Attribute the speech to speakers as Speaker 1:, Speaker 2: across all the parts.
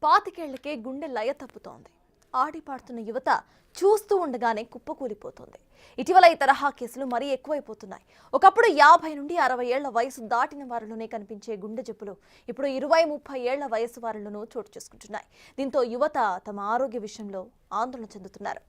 Speaker 1: పాతికేళ్లకే గుండె లయ తప్పుతోంది. ఆడిపాడుతున్న యువత చూస్తూ ఉండగానే కుప్పకూలిపోతోంది. ఇటీవల ఈ తరహా కేసులు మరీ ఎక్కువైపోతున్నాయి. ఒకప్పుడు 50 నుండి 60 ఏళ్ల వయసు దాటిన వారిలోనే కనిపించే గుండె జబ్బులు ఇప్పుడు 20-30 ఏళ్ల వయసు వారిలోనూ చోటు చేసుకుంటున్నాయి. దీంతో యువత తమ ఆరోగ్య విషయంలో ఆందోళన చెందుతున్నారు.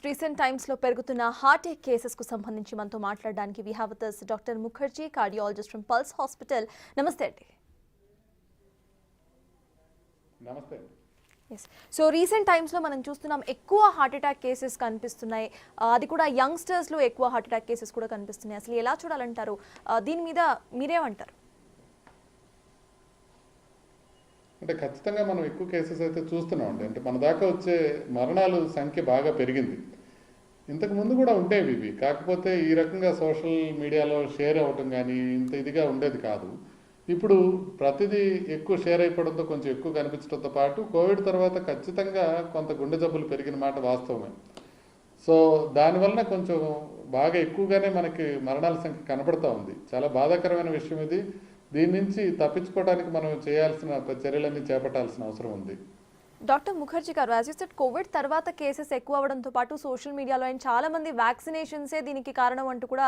Speaker 1: రీసెంట్ టైమ్స్ లో పెరుగుతున్న హార్ట్ అటాక్ కేసెస్ కు సంబంధించి మనతో మాట్లాడడానికి we have with us doctor Mukherjee, cardiologist from Pulse hospital. నమస్తే అండి.
Speaker 2: నమస్తే.
Speaker 1: సో రీసెంట్ టైమ్స్ లో మనం చూస్తున్నాం ఎక్కువ హార్ట్ అటాక్ కేసెస్ కనిపిస్తున్నాయి. అది కూడా యంగ్స్టర్స్ లో ఎక్కువ హార్ట్ అటాక్ కేసెస్ కూడా కనిపిస్తున్నాయి. అసలు ఎలా చూడాలంటారు? దీని మీద మీరేమంటారు?
Speaker 2: అంటే ఖచ్చితంగా మనం ఎక్కువ కేసెస్ అయితే చూస్తున్నాం. అంటే మన దాకా వచ్చే మరణాలు సంఖ్య బాగా పెరిగింది. ఇంతకు ముందు కూడా ఉండేవి ఇవి, కాకపోతే ఈ రకంగా సోషల్ మీడియాలో షేర్ అవ్వటం కానీ ఇంత ఇదిగా ఉండేది కాదు. ఇప్పుడు ప్రతిదీ ఎక్కువ షేర్ అయిపోవడంతో కొంచెం ఎక్కువ కనిపించడంతో పాటు కోవిడ్ తర్వాత ఖచ్చితంగా కొంత గుండె జబ్బులు పెరిగిన మాట వాస్తవమే. సో దానివలన కొంచెం బాగా ఎక్కువగానే మనకి మరణాల సంఖ్య కనబడుతూ ఉంది. చాలా బాధాకరమైన విషయం ఇది. దీని నుంచి తప్పించుకోవడానికి మనం చేయాల్సిన చర్యలన్నీ చేపట్టాల్సిన అవసరం ఉంది.
Speaker 1: డాక్టర్ ముఖర్జీ గారు, యాజ్ యూ సెడ్ కోవిడ్ తర్వాత కేసెస్ ఎక్కువ అవడంతో పాటు సోషల్ మీడియాలో అండ్ చాలా మంది వ్యాక్సినేషన్సే దీనికి కారణం అంటూ కూడా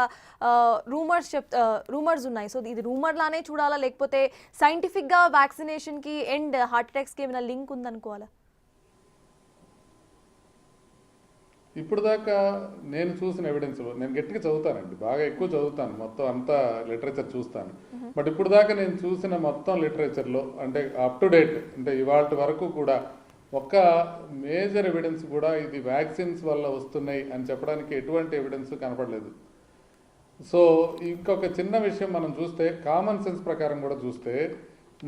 Speaker 1: రూమర్స్ ఉన్నాయి. సో ఇది రూమర్ లానే చూడాలా, లేకపోతే సైంటిఫిక్ గా వ్యాక్సినేషన్ కి అండ్ హార్ట్ అటాక్స్ కి ఏమైనా లింక్ ఉందనుకోవాలా?
Speaker 2: ఇప్పుడు దాకా నేను చూసిన ఎవిడెన్స్లో, నేను గట్టిగా చదువుతానండి, బాగా ఎక్కువ చదువుతాను, మొత్తం అంతా లిటరేచర్ చూస్తాను. బట్ ఇప్పుడు దాకా నేను చూసిన మొత్తం లిటరేచర్లో అంటే అప్ టు డేట్, అంటే ఇవాళ వరకు కూడా ఒక్క మేజర్ ఎవిడెన్స్ కూడా ఇది వ్యాక్సిన్స్ వల్ల వస్తున్నాయి అని చెప్పడానికి ఎటువంటి ఎవిడెన్స్ కనపడలేదు. సో ఇంకొక చిన్న విషయం మనం చూస్తే, కామన్ సెన్స్ ప్రకారం కూడా చూస్తే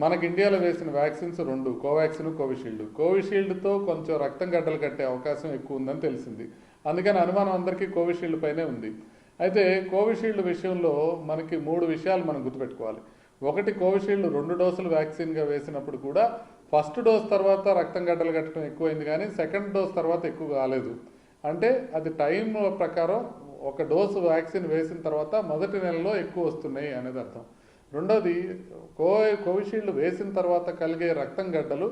Speaker 2: మనకి ఇండియాలో వేసిన వ్యాక్సిన్స్ 2, కోవాక్సిన్, కోవిషీల్డ్. కోవిషీల్డ్తో కొంచెం రక్తం గడ్డలు కట్టే అవకాశం ఎక్కువ ఉందని తెలిసింది. అందుకని అనుమానం అందరికీ కోవిషీల్డ్ పైనే ఉంది. అయితే కోవిషీల్డ్ విషయంలో మనకి 3 విషయాలు మనం గుర్తుపెట్టుకోవాలి. ఒకటి, కోవిషీల్డ్ 2 డోసులు వ్యాక్సిన్గా వేసినప్పుడు కూడా ఫస్ట్ డోస్ తర్వాత రక్తం గడ్డలు కట్టడం ఎక్కువైంది, కానీ సెకండ్ డోస్ తర్వాత ఎక్కువ కాలేదు. అంటే అది టైం ప్రకారం ఒక డోసు వ్యాక్సిన్ వేసిన తర్వాత మొదటి నెలలో ఎక్కువ వస్తున్నాయి అనేది అర్థం. రెండోది, కోవిషీల్డ్ వేసిన తర్వాత కలిగే రక్తం గడ్డలు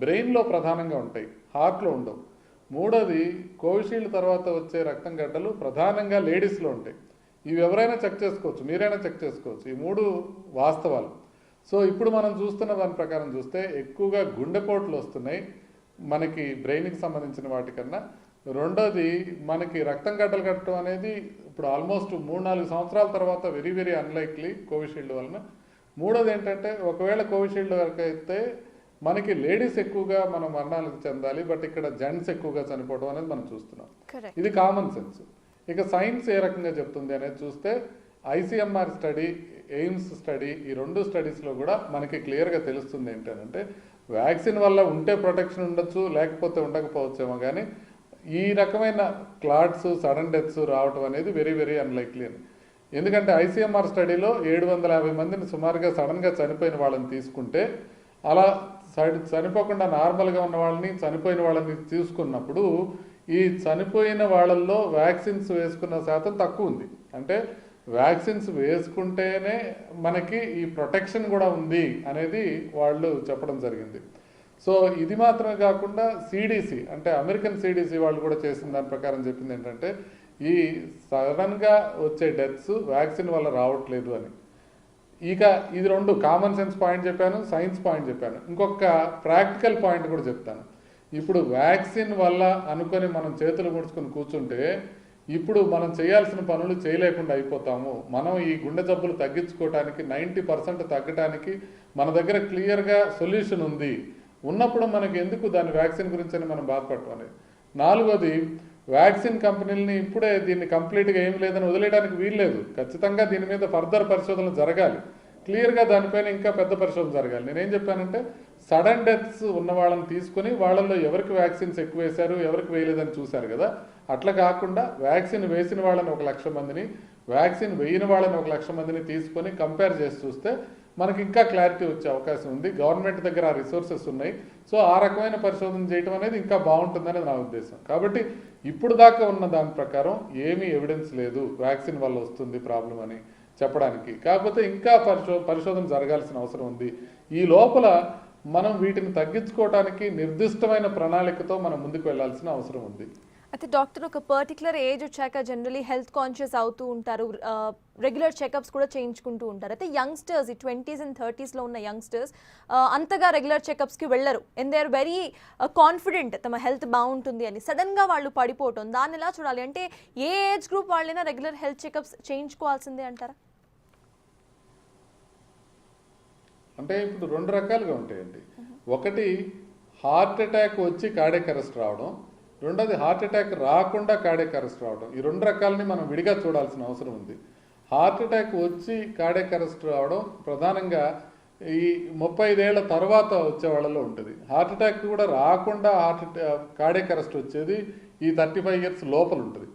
Speaker 2: బ్రెయిన్లో ప్రధానంగా ఉంటాయి, హార్ట్లో ఉండవు. మూడోది, కోవిషీల్డ్ తర్వాత వచ్చే రక్తం గడ్డలు ప్రధానంగా లేడీస్లో ఉంటాయి. ఇవి ఎవరైనా చెక్ చేసుకోవచ్చు, మీరైనా చెక్ చేసుకోవచ్చు. ఈ 3 వాస్తవాలు. సో ఇప్పుడు మనం చూస్తున్న దాని ప్రకారం చూస్తే ఎక్కువగా గుండెపోట్లు వస్తున్నాయి మనకి బ్రెయిన్కి సంబంధించిన వాటికన్నా. రెండోది, మనకి రక్తం గడ్డలు కట్టడం అనేది ఇప్పుడు ఆల్మోస్ట్ 3-4 సంవత్సరాల తర్వాత వెరీ వెరీ అన్లైక్లీ కోవిషీల్డ్ వలన. మూడోది ఏంటంటే, ఒకవేళ కోవిషీల్డ్ వరకు అయితే మనకి లేడీస్ ఎక్కువగా మనం మరణాలకు చెందాలి, బట్ ఇక్కడ జెంట్స్ ఎక్కువగా చనిపోవడం అనేది మనం చూస్తున్నాం. ఇది కామన్ సెన్స్. ఇక సైన్స్ ఏ రకంగా చెప్తుంది అనేది చూస్తే, ICMR స్టడీ, ఎయిమ్స్ స్టడీ, ఈ 2 స్టడీస్లో కూడా మనకి క్లియర్గా తెలుస్తుంది ఏంటంటే, వ్యాక్సిన్ వల్ల ఉంటే ప్రొటెక్షన్ ఉండొచ్చు, లేకపోతే ఉండకపోవచ్చేమో, కానీ ఈ రకమైన క్లాట్స్, సడన్ డెత్స్ రావటం అనేది వెరీ వెరీ అన్లైక్లీ అని. ఎందుకంటే ICMR స్టడీలో 750 మందిని సుమారుగా సడన్గా చనిపోయిన వాళ్ళని తీసుకుంటే, అలా చనిపోకుండా నార్మల్గా ఉన్న వాళ్ళని, చనిపోయిన వాళ్ళని తీసుకున్నప్పుడు ఈ చనిపోయిన వాళ్ళల్లో వ్యాక్సిన్స్ వేసుకున్న శాతం తక్కువ ఉంది. అంటే వ్యాక్సిన్స్ వేసుకుంటేనే మనకి ఈ ప్రొటెక్షన్ కూడా ఉంది అనేది వాళ్ళు చెప్పడం జరిగింది. సో ఇది మాత్రమే కాకుండా CDC, అంటే అమెరికన్ CDC వాళ్ళు కూడా చేసిన దాని ప్రకారం చెప్పింది ఏంటంటే, ఈ సడన్గా వచ్చే డెత్స్ వ్యాక్సిన్ వల్ల రావట్లేదు అని. ఇక ఇది 2 కామన్ సెన్స్ పాయింట్ చెప్పాను, సైన్స్ పాయింట్ చెప్పాను. ఇంకొక ప్రాక్టికల్ పాయింట్ కూడా చెప్తాను. ఇప్పుడు వ్యాక్సిన్ వల్ల అనుకొని మనం చేతులు ముడుచుకొని కూర్చుంటే ఇప్పుడు మనం చేయాల్సిన పనులు చేయలేకుండా అయిపోతాము. మనం ఈ గుండె జబ్బులు తగ్గించుకోవడానికి 90% తగ్గడానికి మన దగ్గర క్లియర్గా సొల్యూషన్ ఉంది. ఉన్నప్పుడు మనకి ఎందుకు దాని వ్యాక్సిన్ గురించి అని మనం బాధపడటం అనేది. 4వది, వ్యాక్సిన్ కంపెనీలని ఇప్పుడే దీన్ని కంప్లీట్గా ఏం లేదని వదిలేయడానికి వీల్లేదు. ఖచ్చితంగా దీని మీద ఫర్దర్ పరిశోధనలు జరగాలి. క్లియర్గా దానిపైన ఇంకా పెద్ద పరిశోధన జరగాలి. నేనేం చెప్పానంటే, సడన్ డెత్స్ ఉన్న వాళ్ళని తీసుకొని వాళ్ళల్లో ఎవరికి వ్యాక్సిన్స్ ఎక్కువ వేశారు ఎవరికి వేయలేదని చూశారు కదా. అట్లా కాకుండా వ్యాక్సిన్ వేసిన వాళ్ళని 1,00,000 మందిని, వ్యాక్సిన్ వేయని వాళ్ళని 1,00,000 మందిని తీసుకొని కంపేర్ చేసి చూస్తే మనకి ఇంకా క్లారిటీ వచ్చే అవకాశం ఉంది. గవర్నమెంట్ దగ్గర ఆ రిసోర్సెస్ ఉన్నాయి. సో ఆ రకమైన పరిశోధన చేయడం అనేది ఇంకా బాగుంటుందనేది నా ఉద్దేశం. కాబట్టి ఇప్పుడు దాకా ఉన్న దాని ప్రకారం ఏమీ ఎవిడెన్స్ లేదు వ్యాక్సిన్ వల్ల వస్తుంది ప్రాబ్లం అని చెప్పడానికి. కాకపోతే ఇంకా పరిశోధన జరగాల్సిన అవసరం ఉంది. ఈ లోపల మనం వీటిని తగ్గించుకోవడానికి నిర్దిష్టమైన ప్రణాళికతో మనం ముందుకు వెళ్లాల్సిన అవసరం ఉంది.
Speaker 1: అయితే డాక్టర్, ఒక పర్టికులర్ ఏజ్ వచ్చాక జనరలీ హెల్త్ కాన్షియస్ అవుతూ ఉంటారు, రెగ్యులర్ చెకప్స్ కూడా చేయించుకుంటూ ఉంటారు. అయితే యంగ్స్టర్స్, ఈ 20s and 30s ఉన్న యంగ్స్టర్స్ అంతగా రెగ్యులర్ చెకప్స్కి వెళ్ళరు. And they are very confident తమ హెల్త్ బాగుంటుంది అని. సడన్గా వాళ్ళు పడిపోవటం, దాన్ని ఎలా చూడాలి? అంటే ఏ ఏజ్ గ్రూప్ వాళ్ళైనా రెగ్యులర్ హెల్త్ చెకప్స్ చేయించుకోవాల్సిందే అంటారా?
Speaker 2: అంటే ఇప్పుడు 2 రకాలుగా ఉంటాయండి. ఒకటి హార్ట్ అటాక్ వచ్చి కార్డియాక్ అరెస్ట్ రావడం, రెండోది హార్ట్ అటాక్ రాకుండా కార్డియాక్ అరెస్ట్ రావడం. ఈ 2 రకాలని మనం విడిగా చూడాల్సిన అవసరం ఉంది. హార్ట్ అటాక్ వచ్చి కార్డియాక్ అరెస్ట్ రావడం ప్రధానంగా ఈ 35 ఏళ్ల తర్వాత వచ్చే వాళ్ళలో ఉంటుంది. హార్ట్ అటాక్ కూడా రాకుండా కార్డియాక్ అరెస్ట్ వచ్చేది ఈ 35 years లోపల ఉంటుంది.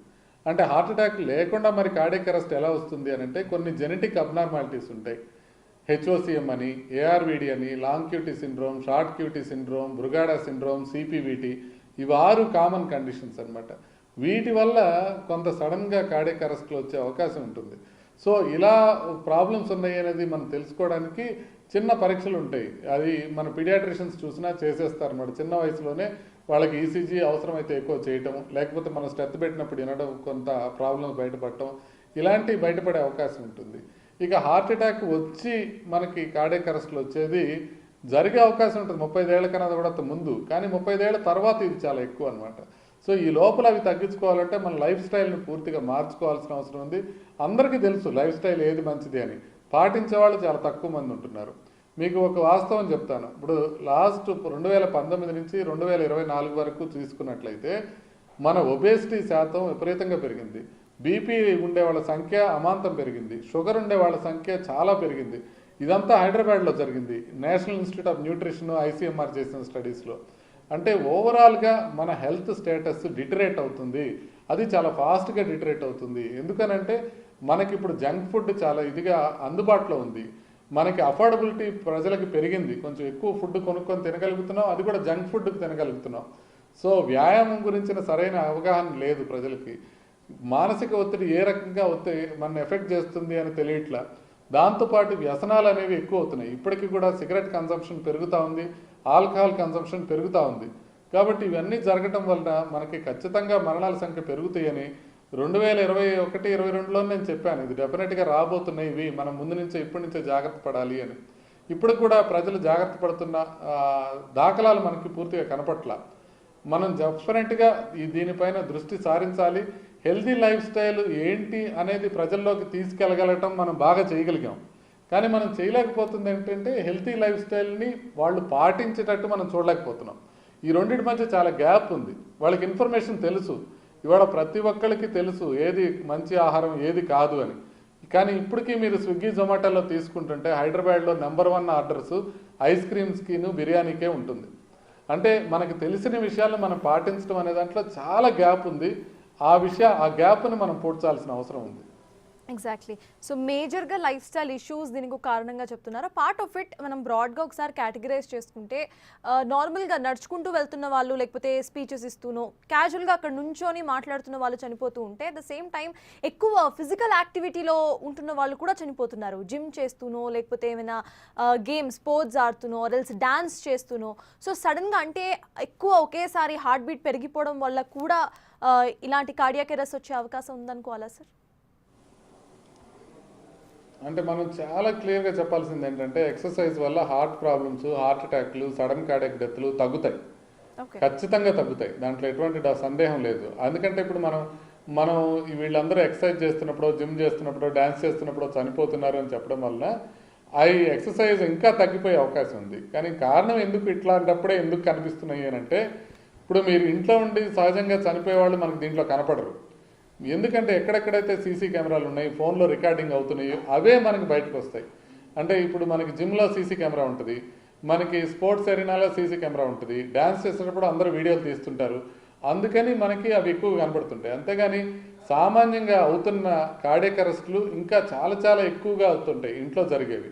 Speaker 2: అంటే హార్ట్ అటాక్ లేకుండా మరి కార్డియాక్ అరెస్ట్ ఎలా వస్తుంది అని అంటే కొన్ని జెనెటిక్ అబ్నార్మాలిటీస్ ఉంటాయి. HOCM అని, ARVD అని, long QT syndrome, short QT syndrome, Brugada syndrome, CPVT, ఇవి 6 కామన్ కండిషన్స్ అనమాట. వీటి వల్ల కొంత సడన్గా కార్డియాక్ అరెస్ట్లో వచ్చే అవకాశం ఉంటుంది. సో ఇలా ప్రాబ్లమ్స్ ఉన్నాయి అనేది మనం తెలుసుకోవడానికి చిన్న పరీక్షలు ఉంటాయి. అది మన పీడియాట్రిషియన్స్ చూసినా చేసేస్తారు అన్నమాట. చిన్న వయసులోనే వాళ్ళకి ECG అవసరమైతే ఎక్కువ చేయటం, లేకపోతే మనం స్టెత్ పెట్టినప్పుడు వినడం, కొంత ప్రాబ్లమ్స్ బయటపడటం, ఇలాంటివి బయటపడే అవకాశం ఉంటుంది. ఇక హార్ట్ అటాక్ వచ్చి మనకి కార్డియాక్ అరెస్ట్లో వచ్చేది జరిగే అవకాశం ఉంటుంది 35 ఏళ్ల కన్నా కూడా ముందు, కానీ 35 ఏళ్ల తర్వాత ఇది చాలా ఎక్కువ అనమాట. సో ఈ లోపల అవి తగ్గించుకోవాలంటే మన లైఫ్ స్టైల్ని పూర్తిగా మార్చుకోవాల్సిన అవసరం ఉంది. అందరికీ తెలుసు లైఫ్ స్టైల్ ఏది మంచిది అని, పాటించే వాళ్ళు చాలా తక్కువ మంది ఉంటున్నారు. మీకు ఒక వాస్తవం చెప్తాను. ఇప్పుడు లాస్ట్ 2019 నుంచి 2024 వరకు తీసుకున్నట్లయితే మన ఒబేసిటీ శాతం విపరీతంగా పెరిగింది. బీపీ ఉండే వాళ్ళ సంఖ్య అమాంతం పెరిగింది. షుగర్ ఉండే వాళ్ళ సంఖ్య చాలా పెరిగింది. ఇదంతా హైదరాబాద్లో జరిగింది. National institute of nutrition, ICMR చేసిన స్టడీస్లో. అంటే ఓవరాల్గా మన హెల్త్ స్టేటస్ డిటరేట్ అవుతుంది. అది చాలా ఫాస్ట్గా డిటరేట్ అవుతుంది. ఎందుకనంటే మనకి ఇప్పుడు జంక్ ఫుడ్ చాలా ఇదిగా అందుబాటులో ఉంది. మనకి అఫోర్డబిలిటీ ప్రజలకి పెరిగింది. కొంచెం ఎక్కువ ఫుడ్ కొనుక్కొని తినగలుగుతున్నాం, అది కూడా జంక్ ఫుడ్కి తినగలుగుతున్నాం. సో వ్యాయామం గురించిన సరైన అవగాహన లేదు ప్రజలకి. మానసిక ఒత్తిడి ఏ రకంగా మన ఎఫెక్ట్ చేస్తుంది అని తెలియట్లా. దాంతోపాటు వ్యసనాలు అనేవి ఎక్కువ అవుతున్నాయి. ఇప్పటికీ కూడా సిగరెట్ కన్సంప్షన్ పెరుగుతూ ఉంది, ఆల్కహాల్ కన్సంప్షన్ పెరుగుతూ ఉంది. కాబట్టి ఇవన్నీ జరగటం వలన మనకి ఖచ్చితంగా మరణాల సంఖ్య పెరుగుతాయని 2021-22లో నేను చెప్పాను. ఇది డెఫినెట్గా రాబోతున్నాయి, ఇవి మనం ముందు నుంచే ఇప్పటి నుంచే జాగ్రత్త పడాలి అని. ఇప్పుడు కూడా ప్రజలు జాగ్రత్త పడుతున్న దాఖలాలు మనకి పూర్తిగా కనపట్ల. మనం డెఫినెట్గా దీనిపైన దృష్టి సారించాలి. హెల్తీ లైఫ్ స్టైల్ ఏంటి అనేది ప్రజల్లోకి తీసుకెళ్ళగలగటం మనం బాగా చేయగలిగాం. కానీ మనం చేయలేకపోతుంది ఏంటంటే హెల్తీ లైఫ్ స్టైల్ని వాళ్ళు పాటించేటట్టు మనం చూడలేకపోతున్నాం. ఈ రెండింటి మధ్య చాలా గ్యాప్ ఉంది. వాళ్ళకి ఇన్ఫర్మేషన్ తెలుసు, ఇవాళ ప్రతి ఒక్కరికి తెలుసు ఏది మంచి ఆహారం ఏది కాదు అని. కానీ ఇప్పటికీ మీరు స్విగ్గీ జొమాటోలో తీసుకుంటుంటే హైదరాబాద్లో నెంబర్ 1 ఆర్డర్స్ ఐస్ క్రీమ్స్కిను బిర్యానీకే ఉంటుంది. అంటే మనకు తెలిసిన విషయాలను మనం పాటించడం అనే దాంట్లో చాలా గ్యాప్ ఉంది. ఆ గ్యాప్ని మనం పూడ్చాల్సిన అవసరం ఉంది.
Speaker 1: ఎగ్జాక్ట్లీ. సో మేజర్గా లైఫ్ స్టైల్ ఇష్యూస్ దీనికి ఒక కారణంగా చెప్తున్నారు. పార్ట్ ఆఫ్ ఇట్ మనం బ్రాడ్గా ఒకసారి కేటగిరైజ్ చేసుకుంటే నార్మల్గా నడుచుకుంటూ వెళ్తున్న వాళ్ళు, లేకపోతే స్పీచెస్ ఇస్తూనో క్యాజువల్గా అక్కడ నుంచొని మాట్లాడుతున్న వాళ్ళు చనిపోతూ ఉంటే, అట్ ద సేమ్ టైం ఎక్కువ ఫిజికల్ యాక్టివిటీలో ఉంటున్న వాళ్ళు కూడా చనిపోతున్నారు. జిమ్ చేస్తూనో, లేకపోతే ఏమైనా గేమ్స్ స్పోర్ట్స్ ఆడుతూనో, ఆర్ఎల్స్ డాన్స్ చేస్తూనో. సో సడన్గా అంటే ఎక్కువ ఒకేసారి హార్ట్ బీట్ పెరిగిపోవడం వల్ల కూడా ఇలాంటి కార్డియాక్ అరెస్ట్ వచ్చే అవకాశం ఉందనుకోవాలా సార్?
Speaker 2: అంటే మనం చాలా క్లియర్గా చెప్పాల్సింది ఏంటంటే ఎక్సర్సైజ్ వల్ల హార్ట్ ప్రాబ్లమ్స్, హార్ట్ అటాక్లు, సడన్ కార్డియాక్ డెత్లు తగ్గుతాయి, ఖచ్చితంగా తగ్గుతాయి. దాంట్లో ఎటువంటి సందేహం లేదు. ఎందుకంటే ఇప్పుడు మనం వీళ్ళందరూ ఎక్సర్సైజ్ చేస్తున్నప్పుడు, జిమ్ చేస్తున్నప్పుడు, డ్యాన్స్ చేస్తున్నప్పుడు చనిపోతున్నారు అని చెప్పడం వల్ల అవి ఎక్సర్సైజ్ ఇంకా తగ్గిపోయే అవకాశం ఉంది. కానీ కారణం ఎందుకు ఇట్లాంటప్పుడే ఎందుకు కనిపిస్తున్నాయి అని అంటే, ఇప్పుడు మీరు ఇంట్లో ఉండి సహజంగా చనిపోయే వాళ్ళు మనకు దీంట్లో కనపడరు. ఎందుకంటే ఎక్కడెక్కడైతే సీసీ కెమెరాలు ఉన్నాయి, ఫోన్లో రికార్డింగ్ అవుతున్నాయో అవే మనకి బయటకు వస్తాయి. అంటే ఇప్పుడు మనకి జిమ్లో సీసీ కెమెరా ఉంటుంది, మనకి స్పోర్ట్స్ ఎరీనాలో సీసీ కెమెరా ఉంటుంది, డ్యాన్స్ చేసేటప్పుడు అందరూ వీడియోలు తీస్తుంటారు, అందుకని మనకి అవి ఎక్కువ కనబడుతుంటాయి. అంతేగాని సామాన్యంగా అవుతున్న కార్డియాక్ అరెస్టులు ఇంకా చాలా చాలా ఎక్కువగా అవుతుంటాయి ఇంట్లో జరిగేవి.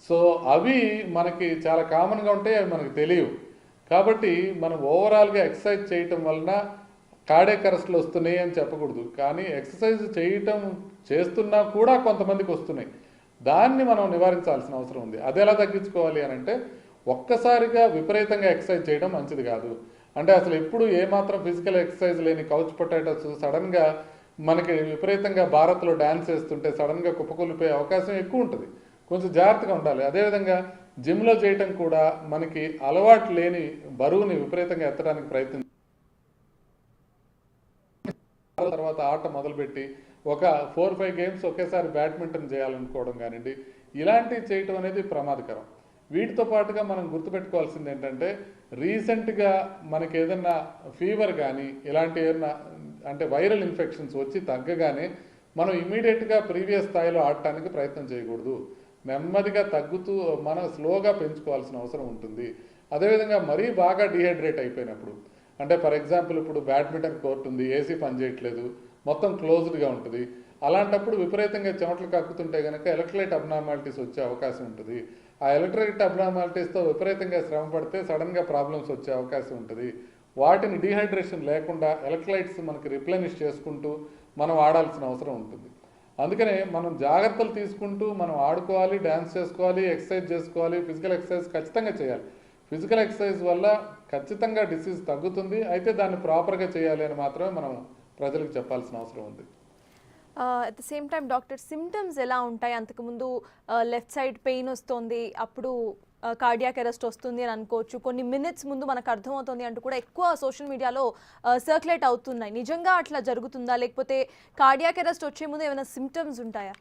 Speaker 2: సో అవి మనకి చాలా కామన్గా ఉంటాయి, అవి మనకు తెలియవు. కాబట్టి మనం ఓవరాల్గా ఎక్సర్సైజ్ చేయటం వలన కార్డియాక్ అరెస్టులు వస్తున్నాయి అని చెప్పకూడదు, కానీ ఎక్సర్సైజ్ చేస్తున్నా కూడా కొంతమందికి వస్తున్నాయి. దాన్ని మనం నివారించాల్సిన అవసరం ఉంది. అది ఎలా తగ్గించుకోవాలి అని అంటే, ఒక్కసారిగా విపరీతంగా ఎక్సర్సైజ్ చేయడం మంచిది కాదు. అంటే అసలు ఎప్పుడు ఏమాత్రం ఫిజికల్ ఎక్సర్సైజ్ లేని కౌచ్ పొటాటోస్ సడన్గా మనకి విపరీతంగా భారత్లో డ్యాన్స్ చేస్తుంటే సడన్గా కుప్పకూలిపోయే అవకాశం ఎక్కువ ఉంటుంది. కొంచెం జాగ్రత్తగా ఉండాలి. అదేవిధంగా జిమ్లో చేయటం కూడా మనకి అలవాటు లేని బరువుని విపరీతంగా ఎత్తడానికి ప్రయత్నం తర్వాత ఆట మొదలుపెట్టి ఒక 4-5 గేమ్స్ ఒకేసారి బ్యాడ్మింటన్ చేయాలనుకోవడం కానివ్వండి, ఇలాంటివి చేయటం అనేది ప్రమాదకరం. వీటితో పాటుగా మనం గుర్తుపెట్టుకోవాల్సింది ఏంటంటే, రీసెంట్గా మనకి ఏదన్నా ఫీవర్ కానీ ఇలాంటి ఏదన్నా అంటే వైరల్ ఇన్ఫెక్షన్స్ వచ్చి తగ్గగానే మనం ఇమీడియట్గా ప్రీవియస్ స్థాయిలో ఆడటానికి ప్రయత్నం చేయకూడదు. నెమ్మదిగా తగ్గుతూ మనం స్లోగా పెంచుకోవాల్సిన అవసరం ఉంటుంది. అదేవిధంగా మరీ బాగా డిహైడ్రేట్ అయిపోయినప్పుడు, అంటే ఫర్ ఎగ్జాంపుల్ ఇప్పుడు బ్యాడ్మింటన్ కోర్ట్ ఉంది, ఏసీ పనిచేయట్లేదు, మొత్తం క్లోజ్డ్గా ఉంటుంది, అలాంటప్పుడు విపరీతంగా చెమటలు కక్కుతుంటే కనుక ఎలక్ట్రోలైట్ అబ్నార్మాలిటీస్ వచ్చే అవకాశం ఉంటుంది. ఆ ఎలక్ట్రోలైట్ అబ్నార్మాలిటీస్తో విపరీతంగా శ్రమ పడితే సడన్గా ప్రాబ్లమ్స్ వచ్చే అవకాశం ఉంటుంది. వాటిని డీహైడ్రేషన్ లేకుండా ఎలక్ట్రోలైట్స్ మనకి రిప్లెనిష్ చేసుకుంటూ మనం ఆడాల్సిన అవసరం ఉంటుంది. అందుకనే మనం జాగ్రత్తలు తీసుకుంటూ మనం ఆడుకోవాలి, డ్యాన్స్ చేసుకోవాలి, ఎక్సర్సైజ్ చేసుకోవాలి, ఫిజికల్ ఎక్సర్సైజ్ ఖచ్చితంగా చేయాలి. ఫిజికల్ ఎక్సర్సైజ్ వల్ల ఖచ్చితంగా డిసీజ్ తగ్గుతుంది. అయితే దాన్ని ప్రాపర్గా చేయాలి అని మాత్రమే మనం ప్రజలకు చెప్పాల్సిన అవసరం ఉంది.
Speaker 1: At the same time doctor, symptoms ఎలా ఉంటాయి? అంతకుముందు లెఫ్ట్ సైడ్ పెయిన్ వస్తుంది, అప్పుడు కార్డియాక్ అరెస్ట్ వస్తుంది అని అనుకోవచ్చు, కొన్ని మినిట్స్ ముందు మనకు అర్థమవుతుంది అంటూ కూడా ఎక్కువ సోషల్ మీడియాలో సర్క్యులేట్ అవుతున్నాయి. నిజంగా అట్లా జరుగుతుందా, లేకపోతే కార్డియాక్ అరెస్ట్ వచ్చే ముందు ఏమైనా సిమ్టమ్స్ ఉంటాయా?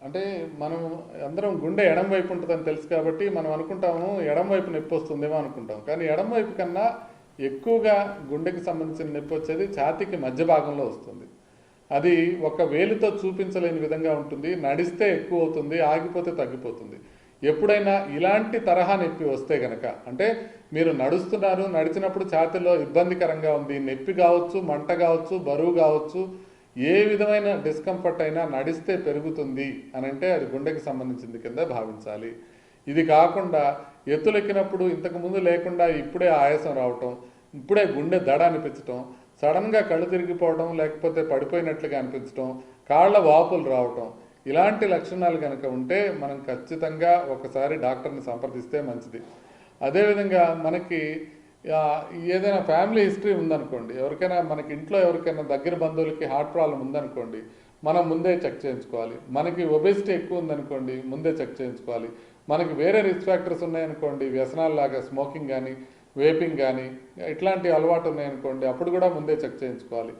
Speaker 2: అంటే మనం అందరం గుండె ఎడం వైపు ఉంటుందని తెలుసు కాబట్టి మనం అనుకుంటాము ఎడం వైపు నొప్పి వస్తుందేమో అనుకుంటాం. కానీ ఎడం వైపు కన్నా ఎక్కువగా గుండెకి సంబంధించిన నొప్పి వచ్చేది ఛాతీకి మధ్య భాగంలో వస్తుంది. అది ఒక వేలుతో చూపించలేని విధంగా ఉంటుంది. నడిస్తే ఎక్కువ అవుతుంది, ఆగిపోతే తగ్గిపోతుంది. ఎప్పుడైనా ఇలాంటి తరహా నొప్పి వస్తే గనక, అంటే మీరు నడుస్తున్నారు, నడిచినప్పుడు ఛాతీలో ఇబ్బందికరంగా ఉంది, నొప్పి కావచ్చు, మంట కావచ్చు, బరువు కావచ్చు, ఏ విధమైన డిస్కంఫర్ట్ అయినా నడిస్తే పెరుగుతుంది అని అంటే అది గుండెకి సంబంధించింది కింద భావించాలి. ఇది కాకుండా ఎత్తులెక్కినప్పుడు ఇంతకుముందు లేకుండా ఇప్పుడే ఆయాసం రావటం, ఇప్పుడే గుండె దడ అనిపించటం, సడన్గా కళ్ళు తిరిగిపోవడం, లేకపోతే పడిపోయినట్లుగా అనిపించడం, కాళ్ళ వాపులు రావటం, ఇలాంటి లక్షణాలు కనుక ఉంటే మనం ఖచ్చితంగా ఒకసారి డాక్టర్ని సంప్రదిస్తే మంచిది. అదేవిధంగా మనకి ఏదైనా ఫ్యామిలీ హిస్టరీ ఉందనుకోండి, ఎవరికైనా మనకి ఇంట్లో ఎవరికైనా దగ్గర బంధువులకి హార్ట్ ప్రాబ్లం ఉందనుకోండి, మనం ముందే చెక్ చేయించుకోవాలి. మనకి ఒబెసిటీ ఎక్కువ ఉందనుకోండి, ముందే చెక్ చేయించుకోవాలి. మనకి వేరే రిస్క్ ఫ్యాక్టర్స్ ఉన్నాయనుకోండి, వ్యసనాల్లాగా స్మోకింగ్ కానీ వేపింగ్ కానీ ఇట్లాంటి అలవాటు ఉన్నాయనుకోండి, అప్పుడు కూడా ముందే చెక్ చేయించుకోవాలి.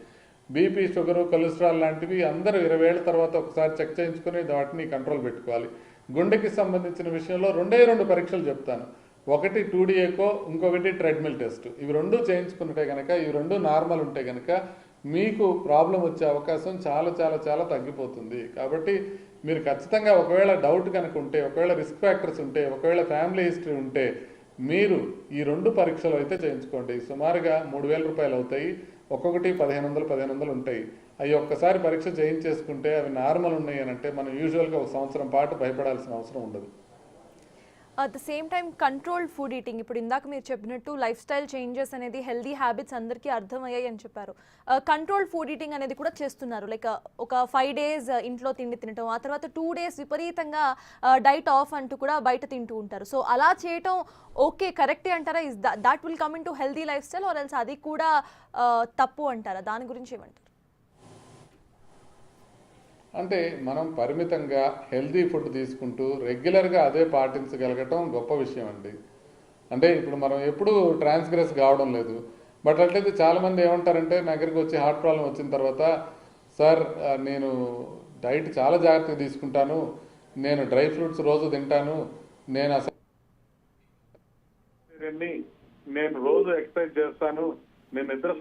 Speaker 2: బీపీ, షుగరు, కొలెస్ట్రాల్ లాంటివి అందరూ 20 ఏళ్ళ తర్వాత ఒకసారి చెక్ చేయించుకుని వాటిని కంట్రోల్ పెట్టుకోవాలి. గుండెకి సంబంధించిన విషయంలో 2 పరీక్షలు చెప్తాను. ఒకటి 2D ఎకో, ఇంకొకటి ట్రెడ్మిల్ టెస్ట్. ఇవి 2 చేయించుకుంటే కనుక, ఇవి 2 నార్మల్ ఉంటే కనుక మీకు ప్రాబ్లం వచ్చే అవకాశం చాలా చాలా చాలా తగ్గిపోతుంది. కాబట్టి మీరు ఖచ్చితంగా ఒకవేళ డౌట్ కనుక ఉంటే, ఒకవేళ రిస్క్ ఫ్యాక్టర్స్ ఉంటే, ఒకవేళ ఫ్యామిలీ హిస్టరీ ఉంటే మీరు ఈ 2 పరీక్షలు అయితే చేయించుకోండి. సుమారుగా 3,000 రూపాయలు అవుతాయి. ఒక్కొక్కటి 1,500 ఉంటాయి. అవి ఒక్కసారి పరీక్ష చేయించేసుకుంటే అవి నార్మల్ ఉన్నాయి అని అంటే మనం యూజువల్గా 1 సంవత్సరం పాటు భయపడాల్సిన అవసరం ఉండదు.
Speaker 1: At the same time controlled food eating, ఇప్పుడు ఇందాక మీరు చెప్పినట్టు లైఫ్ స్టైల్ చేంజెస్ అనేది హెల్దీ హ్యాబిట్స్ అందరికీ అర్థమయ్యాయి అని చెప్పారు. కంట్రోల్డ్ ఫుడ్ ఈటింగ్ అనేది కూడా చేస్తున్నారు. లైక్ ఒక 5 days ఇంట్లో తిండి తినటం, ఆ తర్వాత 2 days విపరీతంగా డైట్ ఆఫ్ అంటూ కూడా బయట తింటూ ఉంటారు. సో అలా చేయటం ఓకే, కరెక్టే అంటారా? Is that will come in to healthy life style, or else అది కూడా తప్పు అంటారా? దాని గురించి ఏమంటారు?
Speaker 2: అంటే మనం పరిమితంగా హెల్దీ ఫుడ్ తీసుకుంటూ రెగ్యులర్గా అదే పాటించగలగటం గొప్ప విషయం అండి. అంటే ఇప్పుడు మనం ఎప్పుడూ ట్రాన్స్గ్రెస్ కావడం లేదు. బట్ అట్లయితే చాలామంది ఏమంటారంటే, నా దగ్గరికి వచ్చి హార్ట్ ప్రాబ్లం వచ్చిన తర్వాత, సార్ నేను డైట్ చాలా జాగ్రత్తగా తీసుకుంటాను, నేను డ్రై ఫ్రూట్స్ రోజు తింటాను, నేను అసలు నేను రోజు ఎక్సర్సైజ్ చేస్తాను, నేను నిద్ర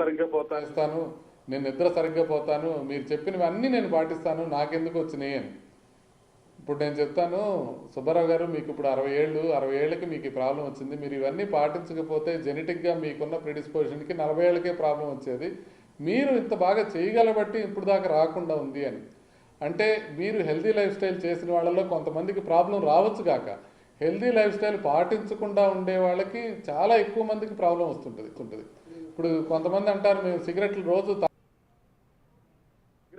Speaker 2: సరిగ్గా పోతాను, మీరు చెప్పినవన్నీ నేను పాటిస్తాను, నాకెందుకు వచ్చినాయి అని. ఇప్పుడు నేను చెప్తాను సుబ్బారావు గారు, మీకు ఇప్పుడు 60 ఏళ్ళకి మీకు ఈ ప్రాబ్లం వచ్చింది, మీరు ఇవన్నీ పాటించకపోతే జెనెటిక్గా మీకున్న ప్రిడిస్పోజిషన్కి 40 ఏళ్ళకే ప్రాబ్లం వచ్చేది, మీరు ఇంత బాగా చేయగలబట్టి ఇప్పుడు దాకా రాకుండా ఉంది అని. అంటే మీరు హెల్తీ లైఫ్ స్టైల్ చేసిన వాళ్ళలో కొంతమందికి ప్రాబ్లం రావచ్చు కాక, హెల్తీ లైఫ్ స్టైల్ పాటించకుండా ఉండే వాళ్ళకి చాలా ఎక్కువ మందికి ప్రాబ్లం వస్తుంటుంది. ఇప్పుడు కొంతమంది అంటారు మేము సిగరెట్లు రోజు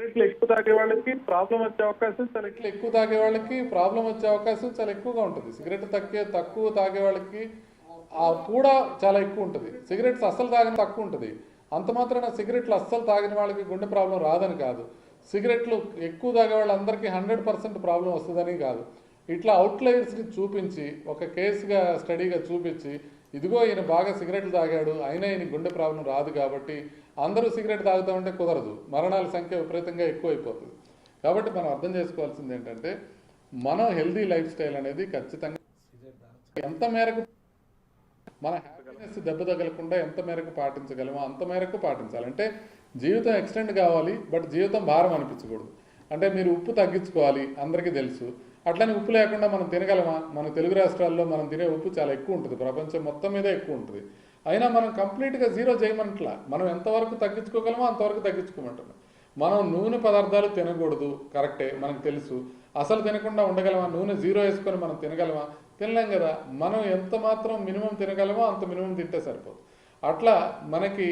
Speaker 3: సిగరెట్లు ఎక్కువ తాగే వాళ్ళకి ప్రాబ్లం వచ్చే అవకాశం చాలా
Speaker 2: ఎక్కువ తాగే వాళ్ళకి ప్రాబ్లం వచ్చే అవకాశం చాలా ఎక్కువగా ఉంటుంది. సిగరెట్ తక్కువ తాగే వాళ్ళకి కూడా చాలా ఎక్కువ ఉంటుంది. సిగరెట్స్ అస్సలు తాగిన తక్కువ ఉంటుంది. అంత మాత్రాన సిగరెట్లు అస్సలు తాగిన వాళ్ళకి గుండె ప్రాబ్లం రాదని కాదు, సిగరెట్లు ఎక్కువ తాగే వాళ్ళందరికీ 100% ప్రాబ్లం వస్తుందని కాదు. ఇట్లా అవుట్లయర్స్ని చూపించి ఒక కేసుగా స్టడీగా చూపించి ఇదిగో ఈయన బాగా సిగరెట్లు తాగాడు అయినా ఈయన గుండె ప్రాబ్లం రాదు కాబట్టి అందరూ సిగరెట్ తాగుతామంటే కుదరదు, మరణాల సంఖ్య విపరీతంగా ఎక్కువైపోతుంది. కాబట్టి మనం అర్థం చేసుకోవాల్సింది ఏంటంటే మనం హెల్దీ లైఫ్ స్టైల్ అనేది ఖచ్చితంగా ఎంత మేరకు మన హ్యాపీనెస్ దెబ్బ తగలకుండా ఎంత మేరకు పాటించగలమో అంత మేరకు పాటించాలి. అంటే జీవితం ఎక్స్టెండ్ కావాలి, బట్ జీవితం భారం అనిపించకూడదు. అంటే మీరు ఉప్పు తగ్గించుకోవాలి, అందరికీ తెలుసు. అట్లని ఉప్పు లేకుండా మనం తినగలమా? మన తెలుగు రాష్ట్రాల్లో మనం తినే ఉప్పు చాలా ఎక్కువ ఉంటుంది, ప్రపంచం మొత్తం మీద ఎక్కువ ఉంటుంది. అయినా మనం కంప్లీట్గా జీరో చేయమంటలా, మనం ఎంతవరకు తగ్గించుకోగలమో అంతవరకు తగ్గించుకోమంటున్నాం. మనం నూనె పదార్థాలు తినకూడదు, కరెక్టే, మనకు తెలుసు. అసలు తినకుండా ఉండగలమా? నూనె జీరో వేసుకొని మనం తినగలమా? తినలేం కదా. మనం ఎంత మాత్రం మినిమం తినగలమో అంత మినిమం తింటే సరిపోదు. అట్లా మనకి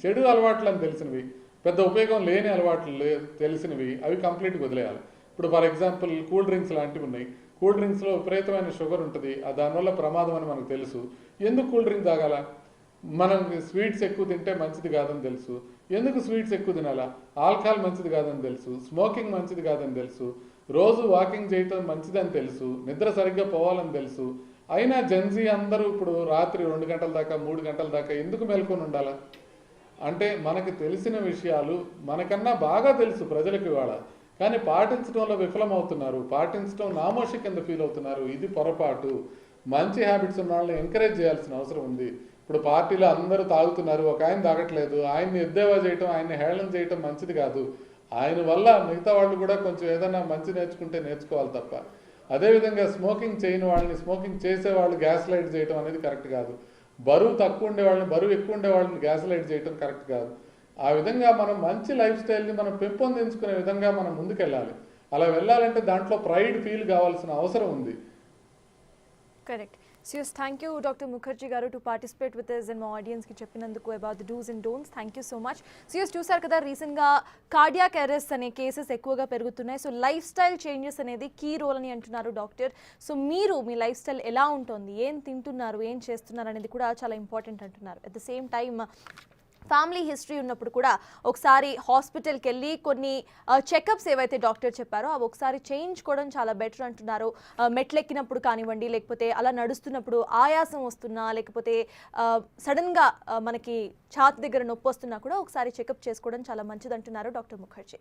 Speaker 2: చెడు అలవాట్లు అని తెలిసినవి, పెద్ద ఉపయోగం లేని అలవాట్లు తెలిసినవి, అవి కంప్లీట్గా వదిలేయాలి. ఇప్పుడు ఫర్ ఎగ్జాంపుల్ కూల్ డ్రింక్స్ లాంటివి ఉన్నాయి. కూల్ డ్రింక్స్లో విపరీతమైన షుగర్ ఉంటుంది, దానివల్ల ప్రమాదం అని మనకు తెలుసు. ఎందుకు కూల్ డ్రింక్ తాగాల? మనం స్వీట్స్ ఎక్కువ తింటే మంచిది కాదని తెలుసు. ఎందుకు స్వీట్స్ ఎక్కువ తినాలా? ఆల్కహాల్ మంచిది కాదని తెలుసు, స్మోకింగ్ మంచిది కాదని తెలుసు, రోజు వాకింగ్ చేయటం మంచిదని తెలుసు, నిద్ర సరిగ్గా పోవాలని తెలుసు. అయినా జెన్జీ అందరూ ఇప్పుడు రాత్రి 2 గంటల దాకా 3 గంటల దాకా ఎందుకు మేల్కొని ఉండాలా? అంటే మనకి తెలిసిన విషయాలు మనకన్నా బాగా తెలుసు ప్రజలకు ఇవాళ, కానీ పాటించడంలో విఫలమవుతున్నారు, పాటించడం నామోషి కింద ఫీల్ అవుతున్నారు. ఇది పొరపాటు. మంచి హ్యాబిట్స్ ఉన్న వాళ్ళని ఎంకరేజ్ చేయాల్సిన అవసరం ఉంది. ఇప్పుడు పార్టీలో అందరూ తాగుతున్నారు, ఒక ఆయన తాగట్లేదు, ఆయన్ని ఎద్దేవా చేయటం, ఆయన్ని హేళన చేయటం మంచిది కాదు. ఆయన వల్ల మిగతా వాళ్ళు కూడా కొంచెం ఏదైనా మంచి నేర్చుకుంటే నేర్చుకోవాలి తప్ప, అదేవిధంగా స్మోకింగ్ చేయని వాళ్ళని, స్మోకింగ్ చేసే వాళ్ళు గ్యాస్ లైట్ చేయటం అనేది కరెక్ట్ కాదు. బరువు తక్కువ ఉండే వాళ్ళని, బరువు ఎక్కువ ఉండే వాళ్ళని గ్యాస్ లైట్ చేయటం కరెక్ట్ కాదు. ఆ విధంగా మనం మంచి లైఫ్ స్టైల్ని మనం పెంపొందించుకునే విధంగా మనం ముందుకెళ్ళాలి. అలా వెళ్ళాలంటే దాంట్లో ప్రైడ్ ఫీల్ కావాల్సిన అవసరం ఉంది.
Speaker 1: Correct. So yes, thank you Dr. Mukherjee garu to participate with us and my audience ki cheppinanduku about the do's and don'ts. Thank you so much. So yes, చూసారు కదా, రీసెంట్ గా cardiac arrest అనే cases ఎక్కువగా పెరుగుతున్నాయి. So life style changes అనేది key role అని అంటున్నారు doctor. So మీరు మీ లైఫ్ స్టైల్ ఎలా ఉంటుంది, ఏం తింటున్నారు, ఏం చేస్తున్నారు అనేది కూడా చాలా ఇంపార్టెంట్ అంటున్నారు. At the same time family history ఉన్నప్పుడు కూడా ఒకసారి హాస్పిటల్కి వెళ్ళి కొన్ని చెకప్స్ ఏవైతే డాక్టర్ చెప్పారో అవి ఒకసారి చేయించుకోవడం చాలా బెటర్ అంటున్నారు. మెట్లెక్కినప్పుడు కానివ్వండి, లేకపోతే అలా నడుస్తున్నప్పుడు ఆయాసం వస్తున్నా, లేకపోతే సడన్గా మనకి ఛాతీ దగ్గర నొప్పి వస్తున్నా కూడా ఒకసారి చెకప్ చేసుకోవడం చాలా మంచిది అంటున్నారు డాక్టర్ ముఖర్జీ.